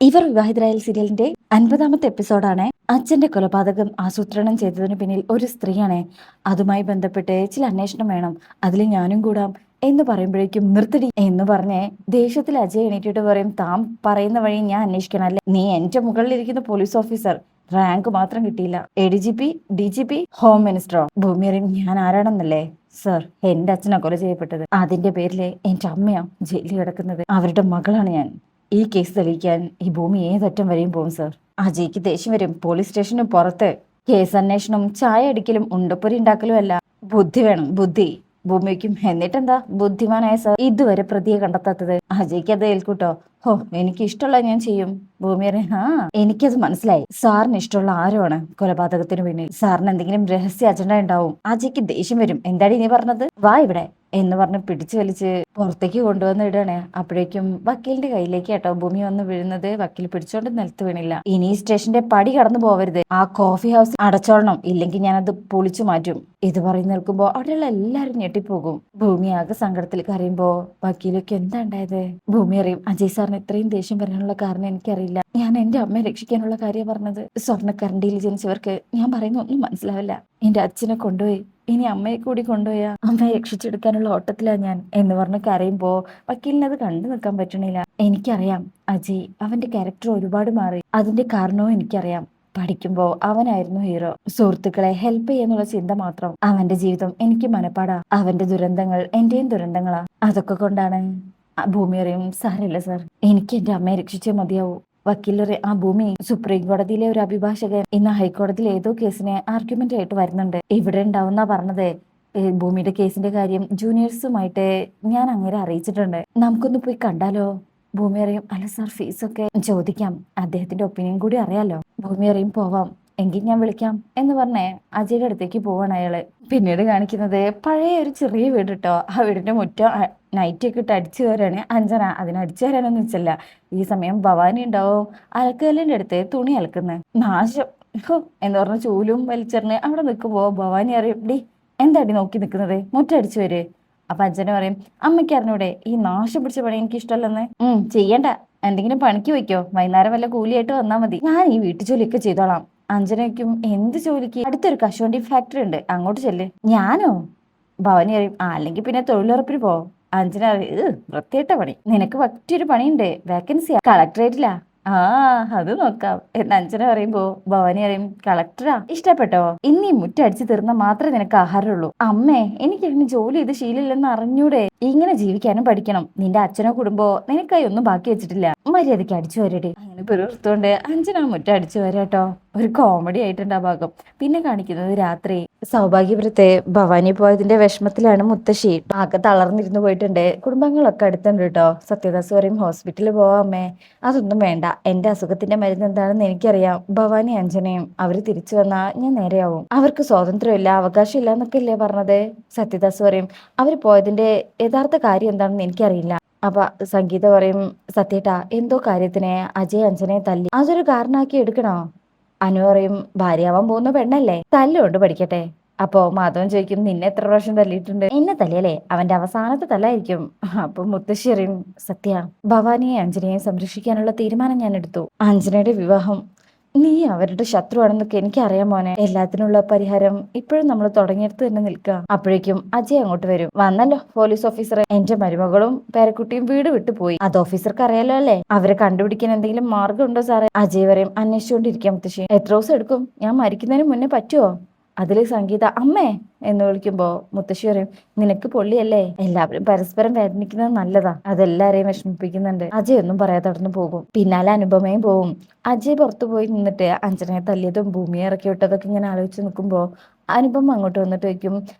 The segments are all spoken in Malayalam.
ഇവർ വിവാഹിതരായ സീരിയലിന്റെ 50ാമത്തെ എപ്പിസോഡാണ്. അച്ഛന്റെ കൊലപാതകം ആസൂത്രണം ചെയ്തതിനു പിന്നിൽ ഒരു സ്ത്രീയാണ്. അതുമായി ബന്ധപ്പെട്ട് ചില അന്വേഷണം വേണം, അതിൽ ഞാനും കൂടാം എന്ന് പറയുമ്പോഴേക്കും നിർത്തടി എന്ന് പറഞ്ഞ് ദേഷ്യത്തിൽ അജയ് എണീറ്റിട്ട് പറയും, താൻ പറയുന്ന വഴി ഞാൻ അന്വേഷിക്കണം അല്ലേ? നീ എന്റെ മുകളിലിരിക്കുന്ന പോലീസ് ഓഫീസർ, റാങ്ക് മാത്രം കിട്ടിയില്ല, ADGP DGP ഹോം മിനിസ്റ്ററോ? ഭൂമി അറിയും ഞാൻ ആരാണെന്നല്ലേ? സർ, എന്റെ അച്ഛനാ കൊല ചെയ്യപ്പെട്ടത്. അതിന്റെ പേരില് എന്റെ അമ്മയാ ജയിലിൽ കിടക്കുന്നത്. അവരുടെ മകളാണ് ഞാൻ. ഈ കേസ് തെളിയിക്കാൻ ഈ ഭൂമി ഏതറ്റം വരെയും പോകും സർ. അജയ്ക്ക് ദേഷ്യം വരും. പോലീസ് സ്റ്റേഷന് പുറത്ത് കേസ് അന്വേഷണം ചായ അടിക്കലും ഉണ്ടപ്പൊരി ഉണ്ടാക്കലും അല്ല, ബുദ്ധി വേണം, ബുദ്ധി. ഭൂമിക്കും എന്നിട്ടെന്താ ബുദ്ധിമാനായ സർ ഇതുവരെ പ്രതിയെ കണ്ടെത്താത്തത്? അജയ്ക്ക് അത് ഏൽക്കൂട്ടോ. ഹോ, എനിക്ക് ഇഷ്ടമുള്ള ഞാൻ ചെയ്യും. ഭൂമി അറിയാം, എനിക്കത് മനസ്സിലായി. സാറിന് ഇഷ്ടമുള്ള ആരുമാണ് കൊലപാതകത്തിന് പിന്നിൽ? സാറിന് എന്തെങ്കിലും രഹസ്യ അജണ്ട ഉണ്ടാവും. അജയ്ക്ക് ദേഷ്യം വരും. എന്താടി നീ പറഞ്ഞത്? വാ ഇവിടെ എന്ന് പറഞ്ഞ് പിടിച്ചു വലിച്ച് പുറത്തേക്ക് കൊണ്ടുവന്ന് ഇടണേ. അപ്പോഴേക്കും വക്കീലിന്റെ കയ്യിലേക്ക് കേട്ടോ ഭൂമി വന്ന് വീഴുന്നത്. വക്കീൽ പിടിച്ചോണ്ട് നിലത്ത് വീണില്ല. ഇനി സ്റ്റേഷന്റെ പടി കടന്നു പോവരുത്, ആ കോഫി ഹൗസ് അടച്ചോളണം, ഇല്ലെങ്കിൽ ഞാനത് പൊളിച്ചു മാറ്റും. ഇത് പറയും നിൽക്കുമ്പോ അവിടെയുള്ള എല്ലാരും ഞെട്ടിപ്പോകും. ഭൂമി ആകെ സങ്കടത്തിൽ കരയുമ്പോ വക്കീലൊക്കെ എന്താ ഉണ്ടായത്? ഭൂമി അറിയും, അജയ് സാറിന് ഇത്രയും ദേഷ്യം വരാനുള്ള കാരണം എനിക്കറിയില്ല. ഞാൻ എന്റെ അമ്മയെ രക്ഷിക്കാനുള്ള കാര്യം പറഞ്ഞത്. സ്വർണ്ണക്കരണ്ടിയിൽ ജനിച്ചവർക്ക് ഞാൻ പറയുന്ന ഒന്നും മനസ്സിലാവില്ല. എന്റെ അച്ഛനെ കൊണ്ടുപോയി ഇനി അമ്മയെ കൂടി കൊണ്ടുപോയാ അമ്മയെ രക്ഷിച്ചെടുക്കാനുള്ള ഓട്ടത്തിലാ ഞാൻ എന്ന് പറഞ്ഞ് കരയുമ്പോ വക്കീലിനത് കണ്ടു നിൽക്കാൻ പറ്റണില്ല. എനിക്കറിയാം അജയ്, അവന്റെ ക്യാരക്ടർ ഒരുപാട് മാറി. അതിന്റെ കാരണവും എനിക്കറിയാം. പഠിക്കുമ്പോ അവനായിരുന്നു ഹീറോ. സുഹൃത്തുക്കളെ ഹെൽപ്പ് ചെയ്യാന്നുള്ള ചിന്ത മാത്രം. അവന്റെ ജീവിതം എനിക്ക് മനപ്പാടാ. അവന്റെ ദുരന്തങ്ങൾ എന്റെയും ദുരന്തങ്ങളാ. അതൊക്കെ കൊണ്ടാണ്. ഭൂമി അറിയും, സാരമില്ല സാർ, എനിക്ക് എന്റെ അമ്മയെ രക്ഷിച്ചേ മതിയാവൂ. വക്കീലറെ, ആ ഭൂമി സുപ്രീം കോടതിയിലെ ഒരു അഭിഭാഷകൻ ഇന്ന് ഹൈക്കോടതിയിൽ ഏതോ കേസിന് ആർഗ്യുമെന്റ് ആയിട്ട് വരുന്നുണ്ട്. ഇവിടെ ഉണ്ടാവുന്ന പറഞ്ഞത്. ഭൂമിയുടെ കേസിന്റെ കാര്യം ജൂനിയേഴ്സുമായിട്ട് ഞാൻ അങ്ങനെ അറിയിച്ചിട്ടുണ്ട്. നമുക്കൊന്ന് പോയി കണ്ടാലോ? ഭൂമി അറിയും, അല്ല സാർ, ഫീസൊക്കെ ചോദിക്കാം, അദ്ദേഹത്തിന്റെ ഒപ്പീനിയൻ കൂടി അറിയാലോ. ഭൂമി അറിയും, പോവാം, എങ്കിൽ ഞാൻ വിളിക്കാം എന്ന് പറഞ്ഞേ അജയുടെ അടുത്തേക്ക് പോവാണ് അയാള്. പിന്നീട് കാണിക്കുന്നത് പഴയ ഒരു ചെറിയ വീട് കേട്ടോ. ആ വീടിന്റെ മുറ്റം നൈറ്റ് ഒക്കെ ഇട്ട് അടിച്ചു കയറാണ് അഞ്ജന. അതിന് അടിച്ചു കയറാനൊന്നും വെച്ചല്ല. ഈ സമയം ഭവാനി ഉണ്ടാവും അലക്കലിന്റെ അടുത്ത് തുണി അലക്കുന്നത്. നാശം ഹോ എന്ന് പറഞ്ഞ ചൂലും വലിച്ചെറിഞ്ഞ് അവിടെ നിൽക്കുമ്പോ ഭവാനി അറിയും, ഡി എന്താടി നോക്കി നിൽക്കുന്നത്, മുറ്റടിച്ചു വരെ. അപ്പൊ അഞ്ജന പറയും, അമ്മയ്ക്ക് അറിഞ്ഞൂടെ ഈ നാശം പിടിച്ച പണി എനിക്ക് ഇഷ്ടമല്ലെന്ന്? ചെയ്യണ്ട, എന്തെങ്കിലും പണിക്ക് വയ്ക്കോ, വൈകുന്നേരം വല്ല കൂലിയായിട്ട് വന്നാ മതി, ഞാൻ ഈ വീട്ടു ജോലിയൊക്കെ ചെയ്തോളാം. അഞ്ജനയ്ക്കും, എന്ത് ജോലിക്ക്? അടുത്തൊരു കശുവണ്ടി ഫാക്ടറി ഉണ്ട്, അങ്ങോട്ട് ചെല്ല്. ഞാനോ? ഭവാനി അറിയും, അല്ലെങ്കിൽ പിന്നെ തൊഴിലുറപ്പിന് പോ. അഞ്ജന അറിയും, വൃത്തിയായിട്ട പണി, നിനക്ക് പറ്റിയൊരു പണിയുണ്ട്, വേക്കൻസിയാ, കളക്ടറേറ്റിലാ. ആ, അത് നോക്കാം എന്ന് അഞ്ജന പറയുമ്പോ ഭവാനി അറിയും, കളക്ടറാ, ഇഷ്ടപ്പെട്ടോ? ഇന്നീ മുറ്റടിച്ചു തീർന്ന മാത്രമേ നിനക്ക് ആഹാരമുള്ളൂ. അമ്മേ, എനിക്ക് ഇങ്ങനെ ജോലി ചെയ്ത് ശീലമില്ലെന്ന് അറിഞ്ഞൂടെ? ഇങ്ങനെ ജീവിക്കാനും പഠിക്കണം. നിന്റെ അച്ഛനോ കുടുംബോ നിനക്കായി ഒന്നും ബാക്കി വെച്ചിട്ടില്ല. മര്യാദയ്ക്ക് അടിച്ചു വരട്ടെ. അങ്ങനെ പിറുർത്തോണ്ട് അഞ്ജന മുറ്റം അടിച്ചു വരാട്ടോ. ഒരു കോമഡി ആയിട്ടുണ്ട് ആ ഭാഗം. പിന്നെ കാണിക്കുന്നത് രാത്രി സൗഭാഗ്യപുരത്തെ ഭവാനി പോയതിന്റെ വിഷമത്തിലാണ് മുത്തശ്ശി. ആകെ തളർന്നിരുന്നു പോയിട്ടുണ്ട്. കുടുംബങ്ങളൊക്കെ അടുത്തുണ്ട് കേട്ടോ. സത്യദാസ് പറയും, ഹോസ്പിറ്റലിൽ പോവാ അമ്മേ. അതൊന്നും വേണ്ട, എന്റെ അസുഖത്തിന്റെ മരുന്ന് എന്താണെന്ന് എനിക്കറിയാം. ഭവാനി അഞ്ജനയും അവര് തിരിച്ചു വന്നാ ഞാൻ നേരെയാവും. അവർക്ക് സ്വാതന്ത്ര്യമില്ല, അവകാശം ഇല്ല എന്നൊക്കെ അല്ലേ പറഞ്ഞത്? സത്യദാസ് പറയും, അവര് പോയതിന്റെ യഥാർത്ഥ കാര്യം എന്താണെന്ന് എനിക്കറിയില്ല. അപ്പൊ സംഗീത പറയും, സത്യേട്ടാ, എന്തോ കാര്യത്തിന് അജയ് അഞ്ജനയെ തല്ലി, അതൊരു കാരണമാക്കി എടുക്കണോ? അനു പറയും, ഭാര്യയാവാൻ പോകുന്ന പെണ്ണല്ലേ, തല്ലുകൊണ്ട് പഠിക്കട്ടെ. അപ്പോ മാധവൻ ചോദിക്കും, നിന്നെ എത്ര പ്രാവശ്യം തല്ലിയിട്ടുണ്ട്? എന്നെ തല്ലിയല്ലേ, അവന്റെ അവസാനത്തെ തല്ലായിരിക്കും. അപ്പൊ മുത്തശ്ശി അറിയും, സത്യ, ഭവാനിയെ അഞ്ജനയെ സംരക്ഷിക്കാനുള്ള തീരുമാനം ഞാൻ എടുത്തു. അഞ്ജനയുടെ വിവാഹം, നീ അവരുടെ ശത്രുവാണെന്നൊക്കെ എനിക്കറിയാം മോനെ. എല്ലാത്തിനുള്ള പരിഹാരം ഇപ്പോഴും നമ്മൾ തുടങ്ങിയെടുത്ത് തന്നെ നിൽക്കുക. അപ്പോഴേക്കും അജയ് അങ്ങോട്ട് വരും. വന്നല്ലോ പോലീസ് ഓഫീസറെ, എന്റെ മരുമകളും പേരക്കുട്ടിയും വീട് വിട്ടു പോയി. അത് ഓഫീസർക്ക് അറിയാലോ അല്ലേ? അവരെ കണ്ടുപിടിക്കാൻ എന്തെങ്കിലും മാർഗം ഉണ്ടോ സാറേ? അജയ് പറയും, അന്വേഷിച്ചുകൊണ്ടിരിക്കാം മുത്തശ്ശി. എത്ര ദിവസം എടുക്കും? ഞാൻ മരിക്കുന്നതിന് മുന്നേ പറ്റുമോ? അതില് സംഗീത അമ്മേ എന്ന് വിളിക്കുമ്പോ മുത്തശ്ശി പറയും, നിനക്ക് പൊള്ളിയല്ലേ, എല്ലാവരും പരസ്പരം വേദനിക്കുന്നത് നല്ലതാ, അതെല്ലാരെയും വിഷമിപ്പിക്കുന്നുണ്ട്. അജയ് ഒന്നും പറയാതെ അവിടുന്ന് പോകും. പിന്നാലെ അനുപമയും പോവും. അജയ് പുറത്തു പോയി നിന്നിട്ട് അഞ്ജനയെ തല്ലിയതും ഭൂമിയെ ഇറക്കി വിട്ടതൊക്കെ ഇങ്ങനെ ആലോചിച്ച് നിൽക്കുമ്പോ അനുപമ അങ്ങോട്ട് വന്നിട്ട് ചോദിക്കും,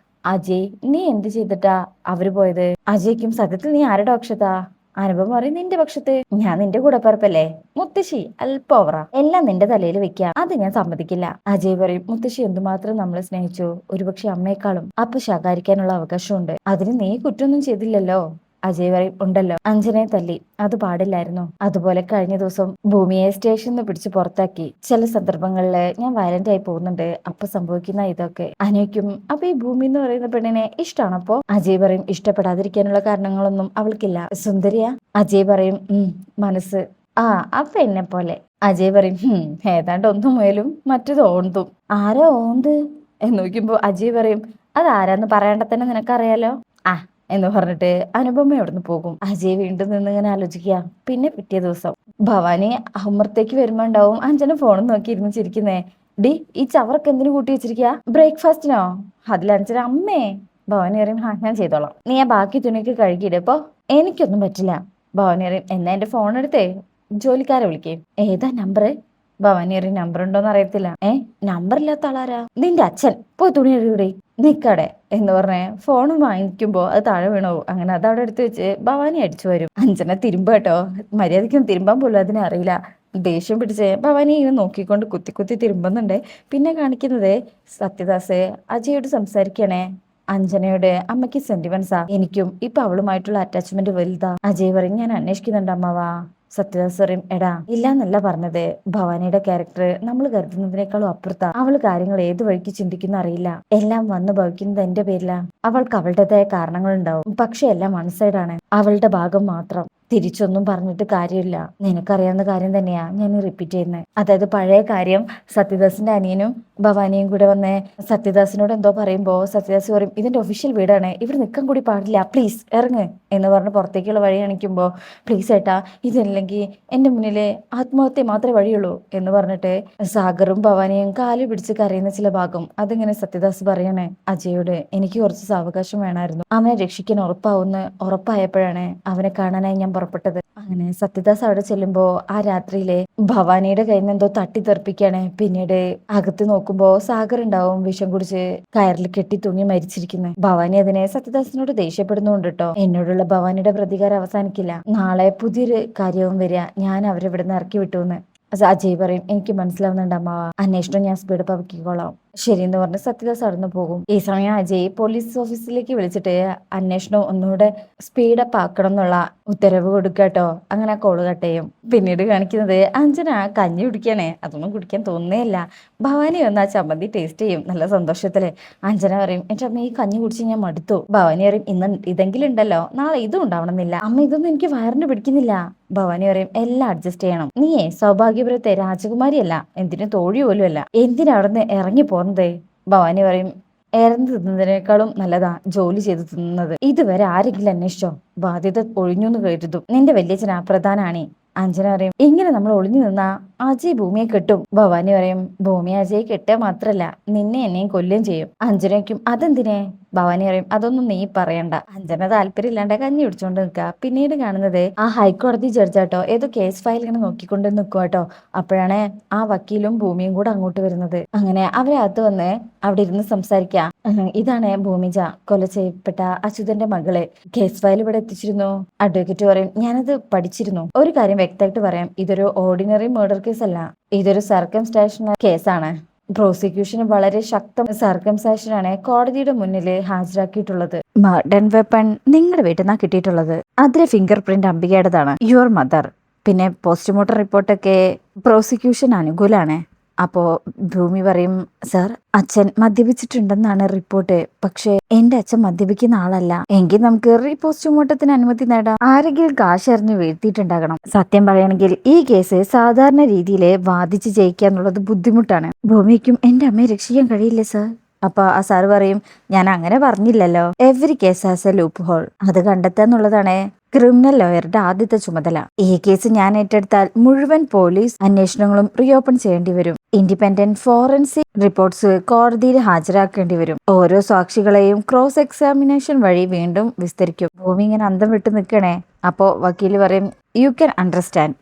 അജയ്, നീ എന്ത് ചെയ്തിട്ടാ അവര് പോയത്? അജയ്ക്കും, സത്യത്തിൽ നീ ആരുടെ പക്ഷത്താ? അനുപമ പറയും, നിന്റെ പക്ഷത്ത്. ഞാൻ നിന്റെ കൂടെ പറപ്പല്ലേ? മുത്തശ്ശി അല്പം ഓവറാ, എല്ലാം നിന്റെ തലയിൽ വെക്കാം, അത് ഞാൻ സമ്മതിക്കില്ല. അജയ് പറയും, മുത്തശ്ശി എന്തുമാത്രം നമ്മളെ സ്നേഹിച്ചു, ഒരുപക്ഷെ അമ്മയെക്കാളും. അപ്പൊ ശകാരിക്കാനുള്ള അവകാശമുണ്ട്, അതിന് നീ കുറ്റമൊന്നും ചെയ്തില്ലല്ലോ. അജയ് പറയും, ഉണ്ടല്ലോ, അഞ്ജനയെ തല്ലി, അത് പാടില്ലായിരുന്നു. അതുപോലെ കഴിഞ്ഞ ദിവസം ഭൂമിയെ സ്റ്റേഷനിൽ നിന്ന് പിടിച്ച് പുറത്താക്കി. ചില സന്ദർഭങ്ങളിൽ ഞാൻ വയലന്റ് ആയി പോകുന്നുണ്ട്, അപ്പൊ സംഭവിക്കുന്ന ഇതൊക്കെ. അനുയ്ക്കും, അപ്പൊ ഈ ഭൂമി എന്ന് പറയുന്ന പെണ്ണിനെ ഇഷ്ടമാണപ്പോ? അജയ് പറയും, ഇഷ്ടപ്പെടാതിരിക്കാനുള്ള കാരണങ്ങളൊന്നും അവൾക്കില്ല, സുന്ദരിയാ. അജയ് പറയും, മനസ്സ് ആ അപ്പൊ എന്നെ പോലെ. അജയ് പറയും ഏതാണ്ട് ഒന്നു മുയലും മറ്റത് ഓന്തും. ആരോ ഓന്ത് എന്ന് നോക്കുമ്പോ അജയ് പറയും അതാരാന്ന് പറയണ്ട തന്നെ നിനക്കറിയാലോ. ആ എന്ന് പറഞ്ഞിട്ട് അനുപമ അവിടുന്ന് പോകും. അജയ് വീണ്ടും നിന്ന് ഇങ്ങനെ ആലോചിക്കുക. പിന്നെ പിറ്റേ ദിവസം ഭവാനി അമൃത്തേക്ക് വരുമ്പോ ഉണ്ടാവും അഞ്ജന ഫോണും നോക്കി ഇരുന്ന് ചിരിക്കുന്നേ. ഡി ഈ ചവറൊക്കെ എന്തിനു കൂട്ടി വെച്ചിരിക്കുക? ബ്രേക്ക്ഫാസ്റ്റിനോ? അതിൽ അഞ്ജന അമ്മേ. ഭവാനി പറയും ഞാൻ ചെയ്തോളാം, നീ ആ ബാക്കി തുണിയൊക്കെ കഴുകിയിടപ്പോ. എനിക്കൊന്നും പറ്റില്ല. ഭവാനി പറയും എന്നാ എന്റെ ഫോൺ എടുത്തേ ജോലിക്കാരെ വിളിക്കേ. ഏതാ നമ്പർ? ഭവാനി അറിയും നമ്പർ ഉണ്ടോന്ന് അറിയത്തില്ല. നമ്പർ ഇല്ലാത്ത ആളാരാ? നിന്റെ അച്ഛൻ. പോയി തുണി കഴുകൂടെ നിക്കടെ എന്ന് പറഞ്ഞേ ഫോൺ വാങ്ങിക്കുമ്പോ അത് താഴെ വീണു. അങ്ങനെ അത് അവിടെ എടുത്ത് വെച്ച് ഭവാനി അടിച്ചു വരും. അഞ്ജന തിരുമ്പ കേട്ടോ, മര്യാദയ്ക്കും തിരുമ്പാൻ പോലും അതിനെ അറിയില്ല. ദേഷ്യം പിടിച്ച് ഭവാനി ഇങ്ങനെ നോക്കിക്കൊണ്ട് കുത്തി കുത്തി തിരുമ്പുന്നുണ്ട്. പിന്നെ കാണിക്കുന്നത് സത്യദാസ് അജയോട് സംസാരിക്കണേ. അഞ്ജനയുടെ അമ്മയ്ക്ക് സെന്റിമെന്റ്സാ, എനിക്കും ഇപ്പൊ അവളുമായിട്ടുള്ള അറ്റാച്ച്മെന്റ് വലുതാ. അജയ് പറയും ഞാൻ അന്വേഷിക്കുന്നുണ്ട് അമ്മവാ. സത്യദാസ് പറയും എടാ ഇല്ലാന്നല്ല പറഞ്ഞത്, ഭവാനിയുടെ ക്യാരക്ടർ നമ്മൾ കരുതുന്നതിനേക്കാളും അപ്പുറത്താ. അവള് കാര്യങ്ങൾ ഏത് വഴിക്ക് ചിന്തിക്കുന്ന അറിയില്ല. എല്ലാം വന്നു ഭവിക്കുന്നത് എന്റെ പേരിലാ. അവൾക്ക് അവളുടേതായ കാരണങ്ങൾ ഉണ്ടാവും, പക്ഷെ എല്ലാം വൺ സൈഡാണ്. അവളുടെ ഭാഗം മാത്രം. തിരിച്ചൊന്നും പറഞ്ഞിട്ട് കാര്യമില്ല. നിനക്കറിയാവുന്ന കാര്യം തന്നെയാ ഞാൻ റിപ്പീറ്റ് ചെയ്യുന്നത്. അതായത് പഴയ കാര്യം. സത്യദാസിന്റെ അനിയനും ഭവാനിയും കൂടെ വന്ന് സത്യദാസിനോട് എന്തോ പറയുമ്പോ സത്യദാസ് പറയും ഇതിന്റെ ഒഫീഷ്യൽ വീടാണ്, ഇവിടെ നിൽക്കാൻ കൂടി പാടില്ല, പ്ലീസ് ഇറങ്ങ് എന്ന് പറഞ്ഞ് പുറത്തേക്കുള്ള വഴി കാണിക്കുമ്പോ പ്ലീസ് ഏട്ടാ ഇതല്ലെങ്കിൽ എന്റെ മുന്നിലെ ആത്മഹത്യ മാത്രമേ വഴിയുള്ളൂ എന്ന് പറഞ്ഞിട്ട് സാഗറും ഭവാനിയും കാല് പിടിച്ച് കരയുന്ന ചില ഭാഗം അതിങ്ങനെ സത്യദാസ് പറയണേ അജയോട് എനിക്ക് കുറച്ച് സാവകാശം വേണമായിരുന്നു, അവനെ രക്ഷിക്കാൻ ഉറപ്പായപ്പോഴാണ് അവനെ കാണാനായി ഞാൻ പുറപ്പെട്ടത്. അങ്ങനെ സത്യദാസ് അവിടെ ചെല്ലുമ്പോ ആ രാത്രിയിലെ ഭവാനിയുടെ കയ്യിൽ നിന്ന് എന്തോ തട്ടിത്തെറിപ്പിക്കാണ്. പിന്നീട് അകത്ത് നോക്കുമ്പോ സാഗർ ഉണ്ടാവും വിഷം കുടിച്ച് കയറിൽ കെട്ടി തൂങ്ങി മരിച്ചിരിക്കുന്നത്. ഭവാനി അതിനെ സത്യദാസിനോട് ദേഷ്യപ്പെടുന്നുണ്ട് കേട്ടോ. എന്നോടുള്ള ഭവാനിയുടെ പ്രതികാരം അവസാനിക്കില്ല, നാളെ പുതിയൊരു കാര്യവും വരിക, ഞാൻ അവരെ ഇവിടെ നിന്ന് ഇറക്കി വിട്ടുവെന്ന്. അജയ് പറയും എനിക്ക് മനസ്സിലാവുന്നുണ്ട് അമ്മാവ, അന്വേഷണം ഞാൻ സ്പീഡ് അപ്പ് ആക്കിക്കോളാം. ശരിയെന്ന് പറഞ്ഞ് സത്യദാസ് അടന്നു പോകും. ഈ സമയം അജയ് പോലീസ് ഓഫീസിലേക്ക് വിളിച്ചിട്ട് അന്വേഷണം ഒന്നുകൂടെ സ്പീഡപ്പ് ആക്കണം എന്നുള്ള ഉത്തരവ് കൊടുക്കാട്ടോ. അങ്ങനെ കോള് കട്ട് ചെയ്യും. പിന്നീട് കാണിക്കുന്നത് അഞ്ജന കഞ്ഞി കുടിക്കണേ, അതൊന്നും കുടിക്കാൻ തോന്നുന്നേയില്ല. ഭവാനി വന്ന് ആ ചമ്മന്തി ടേസ്റ്റ് ചെയ്യും നല്ല സന്തോഷത്തില്. അഞ്ജന പറയും എന്റെ അമ്മ ഈ കഞ്ഞി കുടിച്ച് ഞാൻ മടുത്തു. ഭവാനി പറയും ഇന്ന് ഇതെങ്കിലും ഉണ്ടല്ലോ, നാളെ ഇതും ഉണ്ടാവണമെന്നില്ല അമ്മ, ഇതൊന്നും എനിക്ക് വയറിന് പിടിക്കുന്നില്ല. ഭവാനി പറയും എല്ലാം അഡ്ജസ്റ്റ് ചെയ്യണം, നീയേ സൗഭാഗ്യപുരത്തെ രാജകുമാരിയല്ല, എന്തിനും തോഴി പോലും അല്ല, എന്തിനാ അവിടെ നിന്ന് ഇറങ്ങി പോന്നതേ. ഭവാനി പറയും ഇറന്ന് തിന്നുന്നതിനേക്കാളും നല്ലതാ ജോലി ചെയ്ത് തിന്നുന്നത്. ഇതുവരെ ആരെങ്കിലും അന്വേഷിച്ചോ? ബാധ്യത ഒഴിഞ്ഞു എന്ന് കരുതും, നിന്റെ വല്യച്ഛനാ പ്രധാനാണേ. അഞ്ജന പറയും ഇങ്ങനെ നമ്മൾ ഒളിഞ്ഞു നിന്നാ അജയ് ഭൂമിയെ കെട്ടും. ഭവാനി പറയും ഭൂമി അജയ് കെട്ടുക മാത്രല്ല നിന്നെ എന്നെയും കൊല്ലുകയും ചെയ്യും. അഞ്ജനയ്ക്കും അതെന്തിനെ? ഭവാനി പറയും അതൊന്നും നീ പറയണ്ട. അഞ്ജന താല്പര്യമില്ലാണ്ട് കഞ്ഞി പിടിച്ചോണ്ട് നിൽക്കുക. പിന്നീട് കാണുന്നത് ആ ഹൈക്കോടതി ജഡ്ജാട്ടോ ഏതോ കേസ് ഫയൽ ഇങ്ങനെ നോക്കിക്കൊണ്ട് നിൽക്കുക കേട്ടോ. അപ്പോഴാണ് ആ വക്കീലും ഭൂമിയും കൂടെ അങ്ങോട്ട് വരുന്നത്. അങ്ങനെ അവരകത്ത് വന്ന് അവിടെ ഇരുന്ന് സംസാരിക്കുക. ഇതാണ് ഭൂമിജ, കൊല ചെയ്യപ്പെട്ട അച്യുതന്റെ മകള്. കേസ് ഫയൽ ഇവിടെ എത്തിച്ചിരുന്നു. അഡ്വക്കേറ്റ് പറയും ഞാനത് പഠിച്ചിരുന്നു. ഒരു കാര്യം വ്യക്തമായിട്ട് പറയാം, ഇതൊരു ഓർഡിനറി മർഡർ കേസ് അല്ല, ഇതൊരു സർക്കംസ്റ്റാൻഷ്യൽ കേസാണ്. പ്രോസിക്യൂഷന് വളരെ ശക്തം സർക്കംസ്റ്റാൻഷ്യനാണ് കോടതിയുടെ മുന്നിൽ ഹാജരാക്കിയിട്ടുള്ളത്. മർഡർ വെപ്പൺ നിങ്ങളുടെ വീട്ടിൽ നിന്നാണ് കിട്ടിയിട്ടുള്ളത്, അതിലെ ഫിംഗർ പ്രിന്റ് അംബികയുടേതാണ്, യുവർ മദർ. പിന്നെ പോസ്റ്റ്മോർട്ടം റിപ്പോർട്ടൊക്കെ പ്രോസിക്യൂഷൻ അനുകൂലാണ്. അപ്പോ ഭൂമി പറയും സർ അച്ഛൻ മദ്യപിച്ചിട്ടുണ്ടെന്നാണ് റിപ്പോർട്ട്, പക്ഷെ എന്റെ അച്ഛൻ മദ്യപിക്കുന്ന ആളല്ല. എങ്കിൽ നമുക്ക് പോസ്റ്റ്മോർട്ടത്തിന് അനുമതി നേടാം. ആരെങ്കിലും കാശെറിഞ്ഞ് വീഴ്ത്തിയിട്ടുണ്ടാകണം. സത്യം പറയുകയാണെങ്കിൽ ഈ കേസ് സാധാരണ രീതിയിൽ വാദിച്ച് ജയിക്കുക എന്നുള്ളത് ബുദ്ധിമുട്ടാണ്. ഭൂമിക്കും എന്റെ അമ്മയെ രക്ഷിക്കാൻ കഴിയില്ല സർ. അപ്പൊ ആ സാറ് പറയും ഞാൻ അങ്ങനെ പറഞ്ഞില്ലല്ലോ, every case has A loop whole, അത് കണ്ടെത്താന്നുള്ളതാണ് ക്രിമിനൽ ലോയറുടെ ആദ്യത്തെ ചുമതല. ഈ കേസ് ഞാൻ ഏറ്റെടുത്താൽ മുഴുവൻ പോലീസ് അന്വേഷണങ്ങളും റീഓപ്പൺ ചെയ്യേണ്ടി വരും. ഇൻഡിപെൻഡന്റ് ഫോറൻസിക് റിപ്പോർട്ട്സ് കോടതിയിൽ ഹാജരാക്കേണ്ടി വരും. ഓരോ സാക്ഷികളെയും ക്രോസ് എക്സാമിനേഷൻ വഴി വീണ്ടും വിസ്തരിക്കും. ഭൂമി ഇങ്ങനെ അന്തം വിട്ട് നിൽക്കണേ. അപ്പോ വക്കീല് പറയും യു ക്യാൻ അണ്ടർസ്റ്റാൻഡ്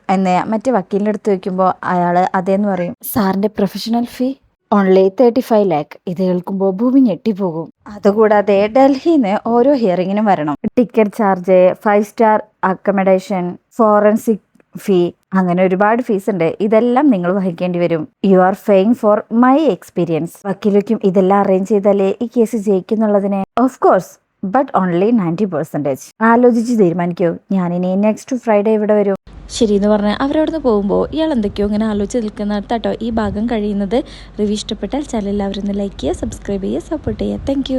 എന്ന് മറ്റേ വക്കീലിന്റെ അടുത്ത് വെക്കുമ്പോ അയാള് അതേന്ന് പറയും. സാറിന്റെ പ്രൊഫഷണൽ ഫീ ഓൺലി 35 lakh. ഇത് കേൾക്കുമ്പോൾ ഭൂമി ഞെട്ടിപ്പോകും. അതുകൂടാതെ ഡൽഹിന്ന് ഓരോ ഹിയറിങ്ങിനും വരണം. Ticket charge, 5 star accommodation, forensic fee, അങ്ങനെ ഒരുപാട് ഫീസ് ഉണ്ട്. ഇതെല്ലാം നിങ്ങൾ വഹിക്കേണ്ടി വരും. You are paying for my experience. വക്കീലയ്ക്കും ഇതെല്ലാം അറേഞ്ച് ചെയ്താലേ ഈ കേസ് ജയിക്കുന്നുള്ളതിന് ഓഫ് കോഴ്സ് ബട്ട് ഓൺലി 90%. ആലോചിച്ച് തീരുമാനിക്കൂ. ഞാനിനി നെക്സ്റ്റ് ഫ്രൈഡേ ഇവിടെ വരും. ശരി എന്ന് പറഞ്ഞ് അവരവിടുന്ന് പോകുമ്പോൾ ഇയാൾ എന്തൊക്കെയോ ഇങ്ങനെ ആലോചിച്ച് നിൽക്കുന്നിടത്താട്ടോ ഈ ഭാഗം കഴിയുന്നത്. റിവ്യൂ ഇഷ്ടപ്പെട്ടാൽ ചാനൽ എല്ലാവരും ഒന്ന് ലൈക്ക് ചെയ്യുക, സബ്സ്ക്രൈബ് ചെയ്യുക, സപ്പോർട്ട് ചെയ്യുക. താങ്ക്